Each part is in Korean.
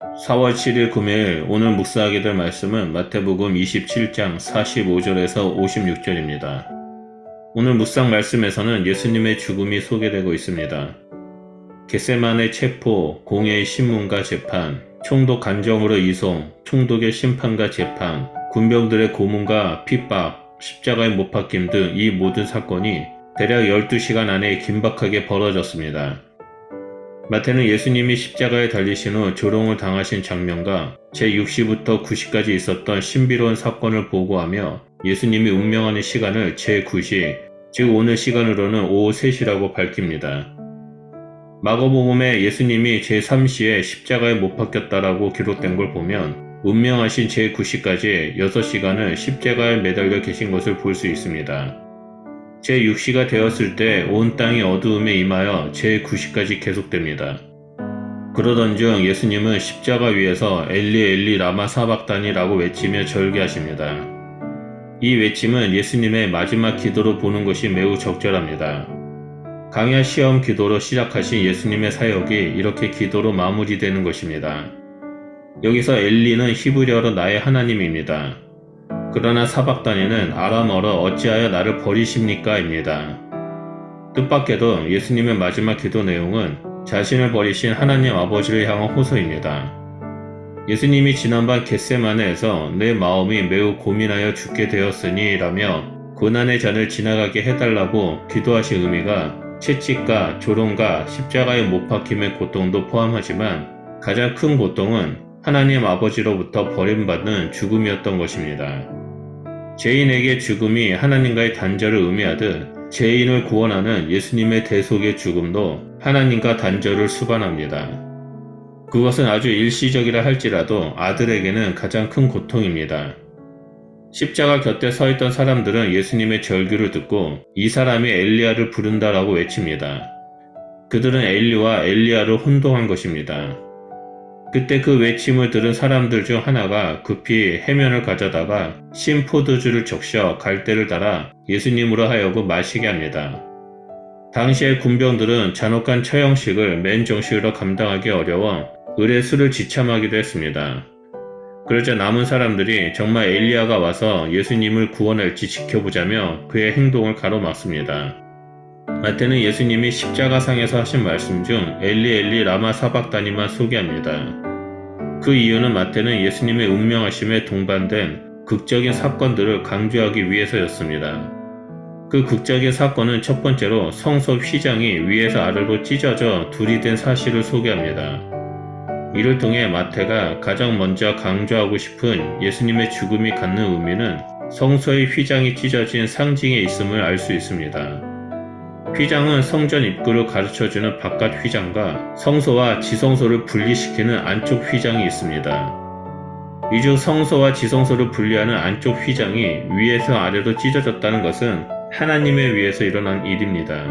4월 7일 금요일 오늘 묵상하게 될 말씀은 마태복음 27장 45절에서 56절입니다. 오늘 묵상 말씀에서는 예수님의 죽음이 소개되고 있습니다. 겟세마네 체포, 공회의 신문과 재판, 총독 간정으로 이송, 총독의 심판과 재판, 군병들의 고문과 핍박, 십자가에 못 박힘 등 이 모든 사건이 대략 12시간 안에 긴박하게 벌어졌습니다. 마태는 예수님이 십자가에 달리신 후 조롱을 당하신 장면과 제6시부터 9시까지 있었던 신비로운 사건을 보고하며 예수님이 운명하는 시간을 제9시, 즉 오늘 시간으로는 오후 3시라고 밝힙니다. 마가복음에 예수님이 제3시에 십자가에 못 박혔다라고 기록된 걸 보면 운명하신 제9시까지 6시간을 십자가에 매달려 계신 것을 볼 수 있습니다. 제6시가 되었을 때 온 땅이 어두움에 임하여 제9시까지 계속됩니다. 그러던 중 예수님은 십자가 위에서 엘리 엘리 라마 사박다니라고 외치며 절규하십니다. 이 외침은 예수님의 마지막 기도로 보는 것이 매우 적절합니다. 강야 시험 기도로 시작하신 예수님의 사역이 이렇게 기도로 마무리되는 것입니다. 여기서 엘리는 히브리어로 나의 하나님입니다. 그러나 사박다니는 아람어로 어찌하여 나를 버리십니까? 입니다. 뜻밖에도 예수님의 마지막 기도 내용은 자신을 버리신 하나님 아버지를 향한 호소입니다. 예수님이 지난번 겟세마네에서 내 마음이 매우 고민하여 죽게 되었으니 라며 고난의 잔을 지나가게 해달라고 기도하신 의미가 채찍과 조롱과 십자가에 못 박힘의 고통도 포함하지만 가장 큰 고통은 하나님 아버지로부터 버림받는 죽음이었던 것입니다. 죄인에게 죽음이 하나님과의 단절을 의미하듯 죄인을 구원하는 예수님의 대속의 죽음도 하나님과 단절을 수반합니다. 그것은 아주 일시적이라 할지라도 아들에게는 가장 큰 고통입니다. 십자가 곁에 서 있던 사람들은 예수님의 절규를 듣고 이 사람이 엘리야를 부른다라고 외칩니다. 그들은 엘리와 엘리야를 혼동한 것입니다. 그때 그 외침을 들은 사람들 중 하나가 급히 해면을 가져다가 신 포도주를 적셔 갈대를 달아 예수님으로 하여금 마시게 합니다. 당시의 군병들은 잔혹한 처형식을 맨정신으로 감당하기 어려워 을의 술을 지참하기도 했습니다. 그러자 남은 사람들이 정말 엘리야가 와서 예수님을 구원할지 지켜보자며 그의 행동을 가로막습니다. 마태는 예수님이 십자가상에서 하신 말씀 중 엘리 엘리 라마 사박다니만 소개합니다. 그 이유는 마태는 예수님의 운명하심에 동반된 극적인 사건들을 강조하기 위해서였습니다. 그 극적인 사건은 첫 번째로 성소 휘장이 위에서 아래로 찢어져 둘이 된 사실을 소개합니다. 이를 통해 마태가 가장 먼저 강조하고 싶은 예수님의 죽음이 갖는 의미는 성소의 휘장이 찢어진 상징에 있음을 알 수 있습니다. 휘장은 성전 입구를 가르쳐주는 바깥 휘장과 성소와 지성소를 분리시키는 안쪽 휘장이 있습니다. 이 중 성소와 지성소를 분리하는 안쪽 휘장이 위에서 아래로 찢어졌다는 것은 하나님에 의해서 일어난 일입니다.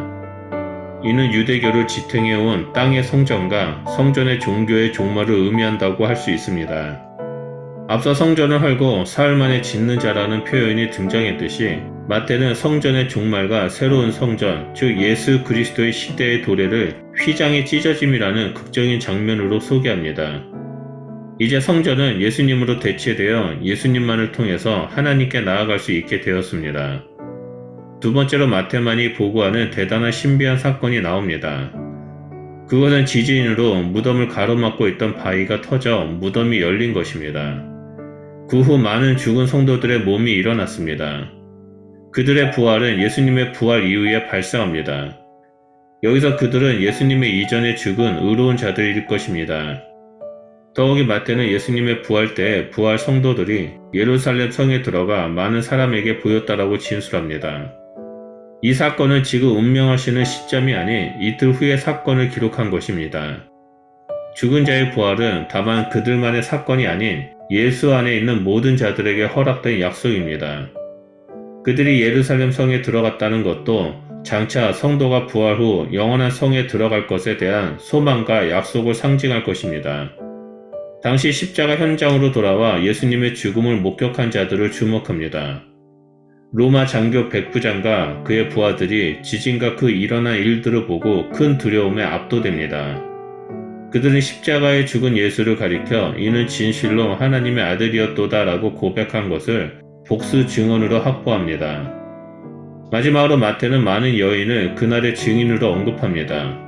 이는 유대교를 지탱해온 땅의 성전과 성전의 종교의 종말을 의미한다고 할 수 있습니다. 앞서 성전을 헐고 사흘 만에 짓는 자라는 표현이 등장했듯이 마태는 성전의 종말과 새로운 성전, 즉 예수 그리스도의 시대의 도래를 휘장의 찢어짐이라는 극적인 장면으로 소개합니다. 이제 성전은 예수님으로 대체되어 예수님만을 통해서 하나님께 나아갈 수 있게 되었습니다. 두 번째로 마태만이 보고하는 대단한 신비한 사건이 나옵니다. 그것은 지진으로 무덤을 가로막고 있던 바위가 터져 무덤이 열린 것입니다. 그 후 많은 죽은 성도들의 몸이 일어났습니다. 그들의 부활은 예수님의 부활 이후에 발생합니다. 여기서 그들은 예수님의 이전에 죽은 의로운 자들일 것입니다. 더욱이 마태는 예수님의 부활 때 부활 성도들이 예루살렘 성에 들어가 많은 사람에게 보였다라고 진술합니다. 이 사건은 지금 운명하시는 시점이 아닌 이틀 후의 사건을 기록한 것입니다. 죽은 자의 부활은 다만 그들만의 사건이 아닌 예수 안에 있는 모든 자들에게 허락된 약속입니다. 그들이 예루살렘 성에 들어갔다는 것도 장차 성도가 부활 후 영원한 성에 들어갈 것에 대한 소망과 약속을 상징할 것입니다. 당시 십자가 현장으로 돌아와 예수님의 죽음을 목격한 자들을 주목합니다. 로마 장교 백부장과 그의 부하들이 지진과 그 일어난 일들을 보고 큰 두려움에 압도됩니다. 그들은 십자가에 죽은 예수를 가리켜 이는 진실로 하나님의 아들이었도다라고 고백한 것을 복수 증언으로 확보합니다. 마지막으로 마태는 많은 여인을 그날의 증인으로 언급합니다.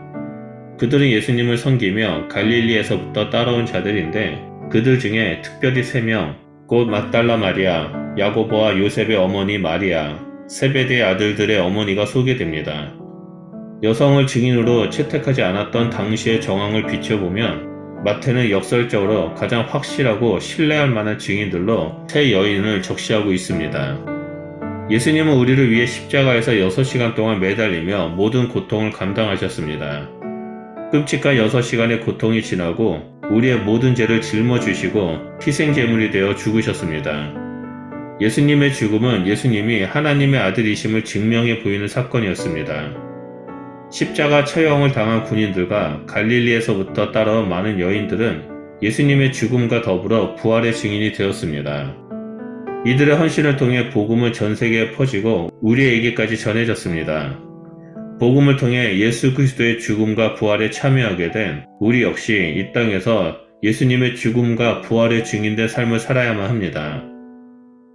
그들은 예수님을 섬기며 갈릴리에서부터 따라온 자들인데 그들 중에 특별히 3명, 곧 막달라 마리아, 야고보와 요셉의 어머니 마리아, 세베대의 아들들의 어머니가 소개됩니다. 여성을 증인으로 채택하지 않았던 당시의 정황을 비춰보면 마태는 역설적으로 가장 확실하고 신뢰할 만한 증인들로 3 여인을 적시하고 있습니다. 예수님은 우리를 위해 십자가에서 6시간 동안 매달리며 모든 고통을 감당하셨습니다. 끔찍한 6시간의 고통이 지나고 우리의 모든 죄를 짊어지시고 희생제물이 되어 죽으셨습니다. 예수님의 죽음은 예수님이 하나님의 아들이심을 증명해 보이는 사건이었습니다. 십자가 처형을 당한 군인들과 갈릴리에서부터 따라온 많은 여인들은 예수님의 죽음과 더불어 부활의 증인이 되었습니다. 이들의 헌신을 통해 복음은 전 세계에 퍼지고 우리에게까지 전해졌습니다. 복음을 통해 예수 그리스도의 죽음과 부활에 참여하게 된 우리 역시 이 땅에서 예수님의 죽음과 부활의 증인된 삶을 살아야만 합니다.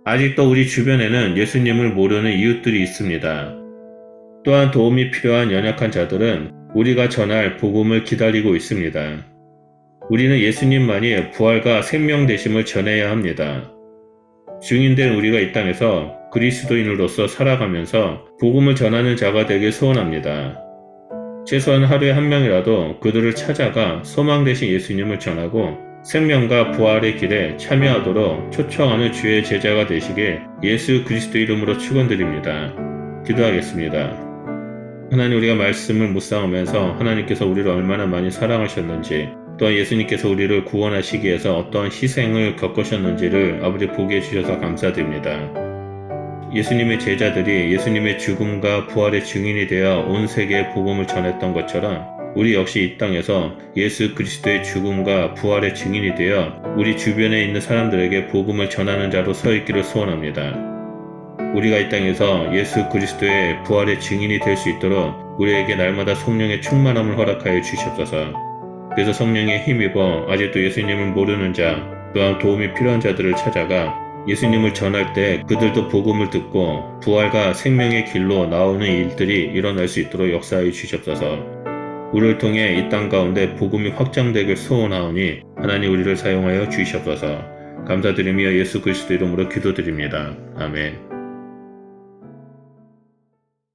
아직도 우리 주변에는 예수님을 모르는 이웃들이 있습니다. 또한 도움이 필요한 연약한 자들은 우리가 전할 복음을 기다리고 있습니다. 우리는 예수님만이 부활과 생명 되심을 전해야 합니다. 증인된 우리가 이 땅에서 그리스도인으로서 살아가면서 복음을 전하는 자가 되길 소원합니다. 최소한 하루에 1명이라도 그들을 찾아가 소망 되신 예수님을 전하고 생명과 부활의 길에 참여하도록 초청하는 주의 제자가 되시길 예수 그리스도 이름으로 축원드립니다. 기도하겠습니다. 하나님, 우리가 말씀을 묵상하면서 하나님께서 우리를 얼마나 많이 사랑하셨는지, 또한 예수님께서 우리를 구원하시기 위해서 어떠한 희생을 겪으셨는지를 아버지 보게 해주셔서 감사드립니다. 예수님의 제자들이 예수님의 죽음과 부활의 증인이 되어 온 세계에 복음을 전했던 것처럼 우리 역시 이 땅에서 예수 그리스도의 죽음과 부활의 증인이 되어 우리 주변에 있는 사람들에게 복음을 전하는 자로 서 있기를 소원합니다. 우리가 이 땅에서 예수 그리스도의 부활의 증인이 될 수 있도록 우리에게 날마다 성령의 충만함을 허락하여 주시옵소서. 그래서 성령에 힘입어 아직도 예수님을 모르는 자, 또한 도움이 필요한 자들을 찾아가 예수님을 전할 때 그들도 복음을 듣고 부활과 생명의 길로 나오는 일들이 일어날 수 있도록 역사하여 주시옵소서. 우리를 통해 이 땅 가운데 복음이 확장되길 소원하오니 하나님 우리를 사용하여 주시옵소서. 감사드리며 예수 그리스도 이름으로 기도드립니다. 아멘.